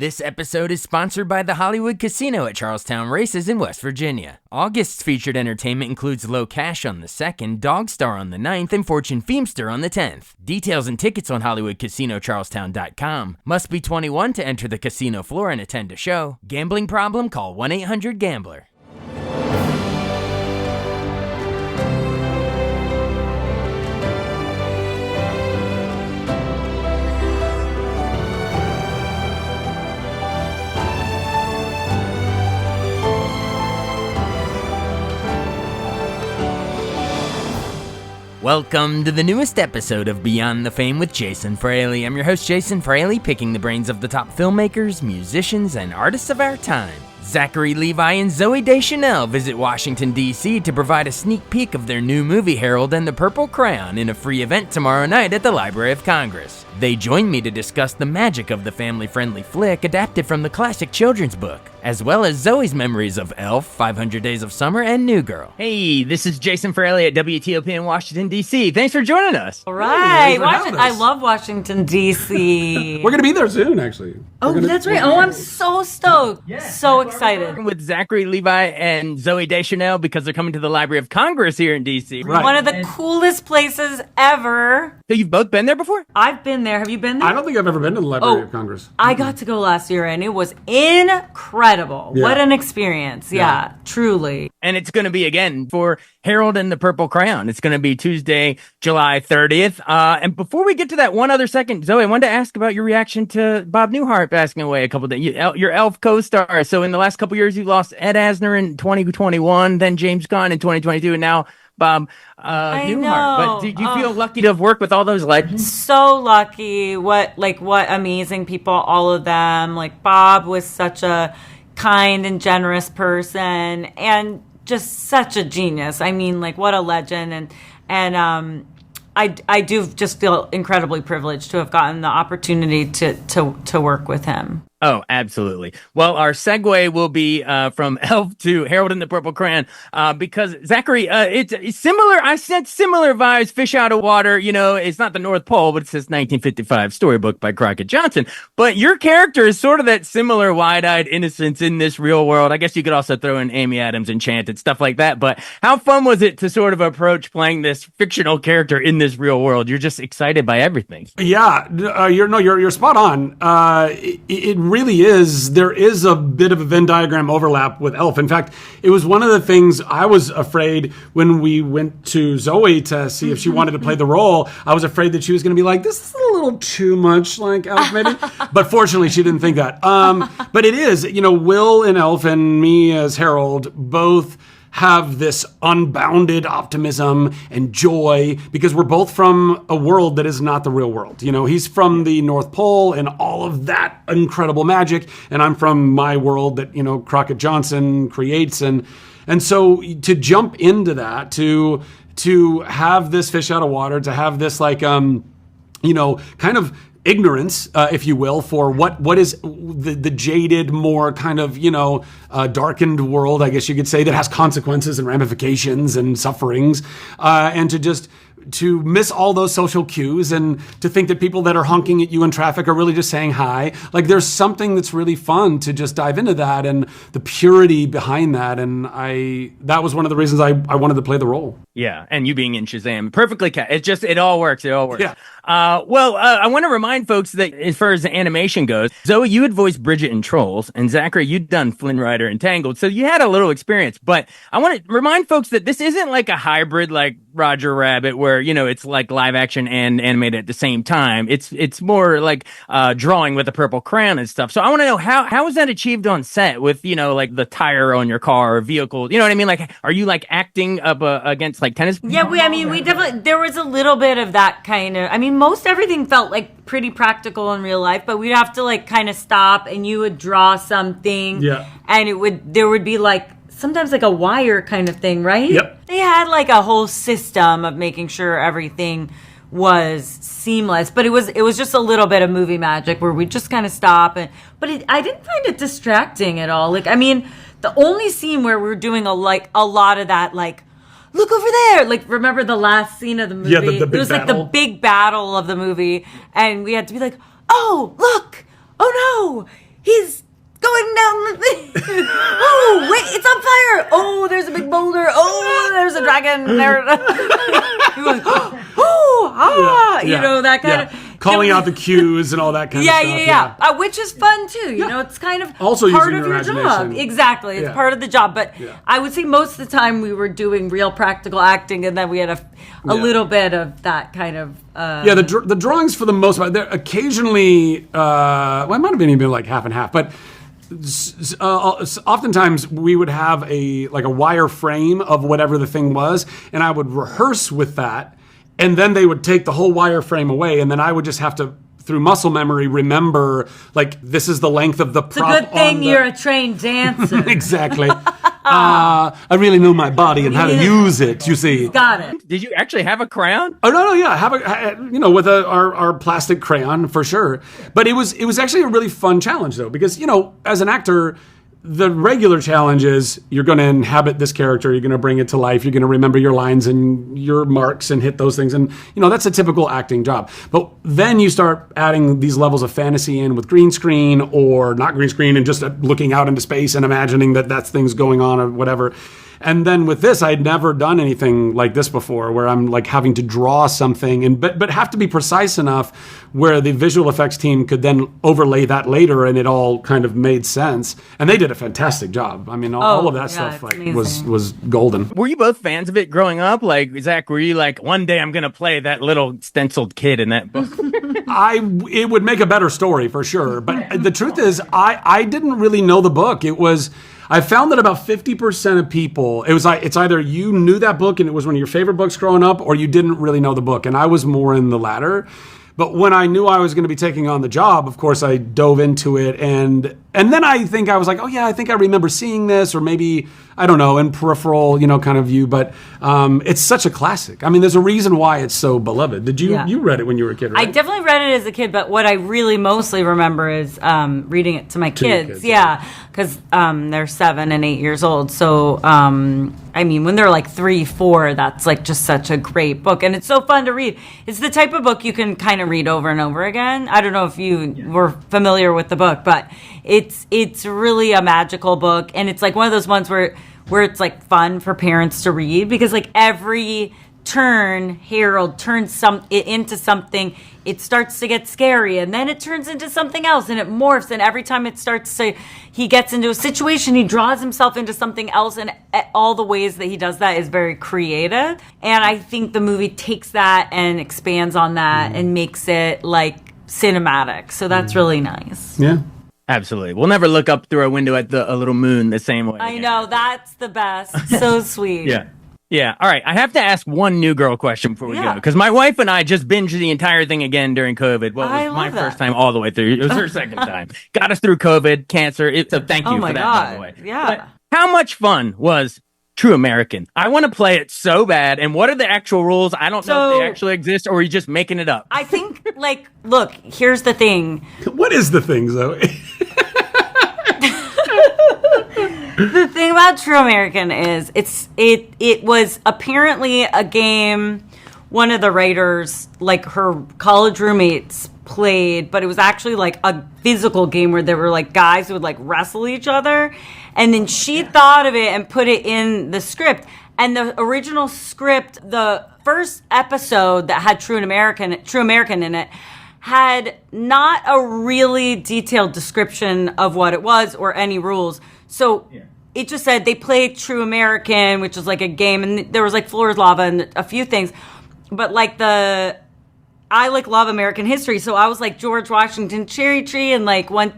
This episode is sponsored by the Hollywood Casino at Charlestown Races in West Virginia. August's featured entertainment includes Low Cash on the 2nd, Dogstar on the 9th, and Fortune Feimster on the 10th. Details and tickets on HollywoodCasinoCharlestown.com. Must be 21 to enter the casino floor and attend a show. Gambling problem? Call 1-800-GAMBLER. Welcome to the newest episode of Beyond the Fame with Jason Fraley. I'm your host, Jason Fraley, picking the brains of the top filmmakers, musicians, and artists of our time. Zachary, Levi, and Zooey Deschanel visit Washington, D.C. to provide a sneak peek of their new movie, Harold and the Purple Crayon, in a free event tomorrow night at the Library of Congress. They join me to discuss the magic of the family-friendly flick adapted from the classic children's book, as well as Zoe's memories of Elf, 500 Days of Summer, and New Girl. Hey, this is Jason Fraley at WTOP in Washington, D.C. Thanks for joining us. All right. I love Washington, D.C. We're going to be there soon, actually. That's right. Oh, I'm so stoked. Yeah. So excited. With Zachary, Levi, and Zooey Deschanel because they're coming to the Library of Congress here in D.C. Right. One of the coolest places ever. So you've both been there before? I've been there. Have you been there? I don't think I've ever been to the Library of Congress. I got to go last year, and it was incredible. Yeah. What an experience. Yeah, truly. And it's going to be, again, for Harold and the Purple Crayon. It's going to be Tuesday, July 30th. And before we get to that, one other second, Zoe, I wanted to ask about your reaction to Bob Newhart passing away a couple of days. Your Elf co-star. So in the last couple of years, you lost Ed Asner in 2021, then James Caan in 2022, and now Bob Newhart. But do you feel lucky to have worked with all those legends? So lucky. What amazing people, all of them. Like, Bob was such a kind and generous person and just such a genius. I mean, like, what a legend. And I do just feel incredibly privileged to have gotten the opportunity to work with him. Oh, absolutely. Well, our segue will be from Elf to Harold and the Purple Crayon because, Zachary, it's similar. I said similar vibes, fish out of water. You know, it's not the North Pole, but it's this 1955 storybook by Crockett Johnson. But your character is sort of that similar wide-eyed innocence in this real world. I guess you could also throw in Amy Adams Enchanted, stuff like that. But how fun was it to sort of approach playing this fictional character in this real world? You're just excited by everything. Yeah, you're spot on. It really is. There is a bit of a Venn diagram overlap with Elf. In fact, it was one of the things I was afraid when we went to Zooey to see if she wanted to play the role. I was afraid that she was going to be like, this is a little too much like Elf, maybe. But fortunately, she didn't think that. But it is, Will and Elf and me as Harold both have this unbounded optimism and joy because we're both from a world that is not the real world. He's from the North Pole and all of that incredible magic, and I'm from my world that, Crockett Johnson creates. And so to jump into that, to have this fish out of water, to have this kind of ignorance, if you will, for what is the jaded, more kind of, darkened world, I guess you could say, that has consequences and ramifications and sufferings, and to miss all those social cues and to think that people that are honking at you in traffic are really just saying hi. Like, there's something that's really fun to just dive into that and the purity behind that. And that was one of the reasons I wanted to play the role. Yeah, and you being in Shazam, perfectly it all works. It all works. Yeah. I want to remind folks that as far as the animation goes, Zoe, you had voiced Bridget in Trolls, and Zachary, you'd done Flynn Rider in Tangled, so you had a little experience. But I want to remind folks that this isn't like a hybrid like Roger Rabbit where, it's like live action and animated at the same time. It's more like drawing with a purple crayon and stuff. So I want to know how was that achieved on set with, like the tire on your car or vehicle? You know what I mean? Like, are you like acting up against like tennis? Yeah, we definitely, there was a little bit of that kind of, most everything felt like pretty practical in real life, but we'd have to like kind of stop and you would draw something. Yeah. And there would be like, sometimes like a wire kind of thing, right? Yep. They had like a whole system of making sure everything was seamless, but it was just a little bit of movie magic where we just kind of stop. But I didn't find it distracting at all. Like, the only scene where we're doing a lot of that, like, look over there. Like, remember the last scene of the movie? Yeah, the big it was battle. like the big battle of the movie, and we had to be like, oh, look, oh no, he's going down the thing. Oh, wait, it's on fire. Oh, there's a big boulder. Oh, there's a dragon there. You know, that kind of. Calling out the cues and all that kind of stuff. Yeah. Which is fun, too. You know, it's kind of also part using of your job. imagination. Exactly. It's part of the job. But I would say most of the time we were doing real practical acting, and then we had a little bit of that kind of... the drawings for the most part, they're occasionally... well, it might have been even like half and half, but... oftentimes we would have a wire frame of whatever the thing was, and I would rehearse with that, and then they would take the whole wire frame away, and then I would just have to, through muscle memory, remember, like, this is the length of the prop. It's a good thing you're a trained dancer. Exactly. I really know my body and how to use it, you see. Got it. Did you actually have a crayon? Oh, no, yeah. With our plastic crayon, for sure. But it was actually a really fun challenge, though, because, as an actor, the regular challenge is you're going to inhabit this character, you're going to bring it to life, you're going to remember your lines and your marks and hit those things. And, that's a typical acting job. But then you start adding these levels of fantasy in with green screen or not green screen and just looking out into space and imagining that that's things going on or whatever. And then with this, I'd never done anything like this before, where I'm like having to draw something, but have to be precise enough where the visual effects team could then overlay that later, and it all kind of made sense. And they did a fantastic job. I mean, all of that stuff was golden. Were you both fans of it growing up? Like, Zach, were you like, one day I'm going to play that little stenciled kid in that book? It would make a better story for sure. But the truth is, I didn't really know the book. I found that about 50% of people, it's either you knew that book and it was one of your favorite books growing up, or you didn't really know the book. And I was more in the latter. But when I knew I was going to be taking on the job, of course, I dove into it. And then I think I was like, oh, yeah, I think I remember seeing this, or maybe, I don't know, in peripheral, kind of view. But it's such a classic. I mean, there's a reason why it's so beloved. Did you read it when you were a kid, right? I definitely read it as a kid, but what I really mostly remember is reading it to my kids. Because they're 7 and 8 years old. So, I mean, when they're like 3, 4, that's like just such a great book. And it's so fun to read. It's the type of book you can kind of read over and over again. I don't know if you were familiar with the book, but it's really a magical book. And it's like one of those ones where it's like fun for parents to read, because like every turn, Harold turns it into something. It starts to get scary, and then it turns into something else, and it morphs. And every time he gets into a situation, he draws himself into something else. And all the ways that he does that is very creative. And I think the movie takes that and expands on that and makes it like cinematic. So that's really nice. Yeah. Absolutely. We'll never look up through a window at a little moon the same way. I know. That's the best. So sweet. Yeah. Yeah. All right. I have to ask one new girl question before we go, because my wife and I just binged the entire thing again during COVID. Well, it was my first time all the way through. It was her second time. Got us through COVID, cancer. So thank you for that, by the way. Yeah. But how much fun was True American? I want to play it so bad. And what are the actual rules? I don't know if they actually exist, or are you just making it up? I think, look, here's the thing. What is the thing, Zoe? The thing about True American is it was apparently a game one of the writers, like her college roommates, played, but it was actually like a physical game where there were like guys who would like wrestle each other, and then she thought of it and put it in the script. And the original script, the first episode that had True American in it, had not a really detailed description of what it was or any rules. So it just said they played True American, which is like a game, and there was like Floor is Lava and a few things. But like I love American history, so I was like George Washington Cherry Tree and like 1,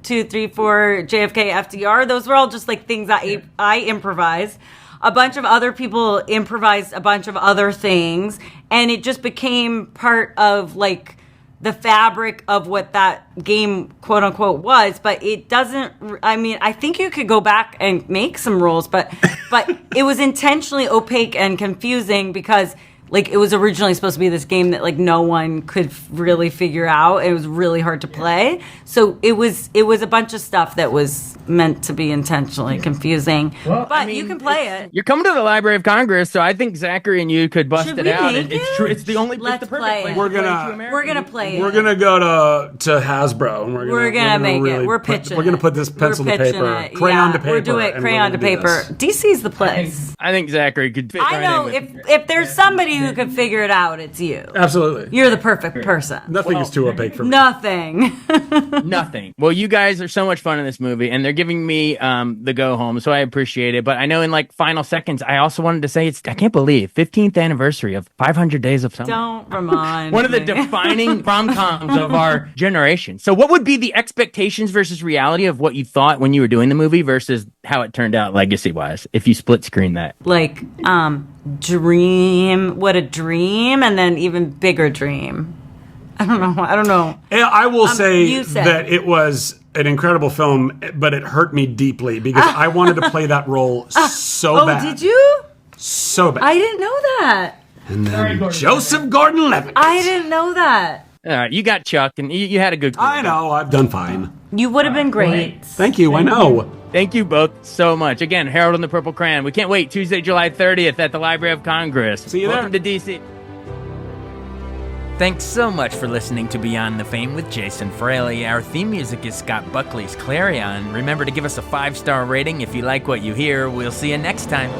2, 3, 4 JFK FDR. Those were all just like things I improvised. A bunch of other people improvised a bunch of other things, and it just became part of like the fabric of what that game, quote unquote, was. But it doesn't, I mean, I think you could go back and make some rules, but it was intentionally opaque and confusing because like it was originally supposed to be this game that like no one could really figure out. It was really hard to play. So it was a bunch of stuff that was meant to be intentionally confusing. Well, but I mean, you can play it. You're coming to the Library of Congress, so I think Zachary and you could bust Should it we out. make It's true. It's the only. Let's it's the perfect play place it. We're to play gonna- to America. We're gonna play it. We're gonna go to Hasbro, and we're gonna make really it. We're pitching. We're gonna put this pencil to paper, crayon to paper. We're doing crayon to paper. DC's the place. I think Zachary could fit. I know if there's somebody who could figure it out, it's you. Absolutely. You're the perfect person. Nothing is too opaque for me. Nothing. Nothing. Well, you guys are so much fun in this movie, and they're giving me the go home, so I appreciate it. But I know in like final seconds, I also wanted to say I can't believe 15th anniversary of 500 Days of Summer. Don't remind One of the me. defining rom-coms of our generation. So what would be the expectations versus reality of what you thought when you were doing the movie versus how it turned out legacy-wise, if you split screen that? Like, dream, what a dream, and then even bigger dream. I don't know. I will say you said. that it was an incredible film, but it hurt me deeply because I wanted to play that role so bad. Oh, did you? So bad. I didn't know that. And then Joseph Gordon-Levitt. I didn't know that. All right, you got Chuck, and you had a good career. I know. I've done fine. You would have been great. Thank you. I know. Thank you both so much. Again, Harold and the Purple Crayon. We can't wait. Tuesday, July 30th at the Library of Congress. See you there. Welcome to DC. Thanks so much for listening to Beyond the Fame with Jason Fraley. Our theme music is Scott Buckley's Clarion. Remember to give us a 5-star rating if you like what you hear. We'll see you next time.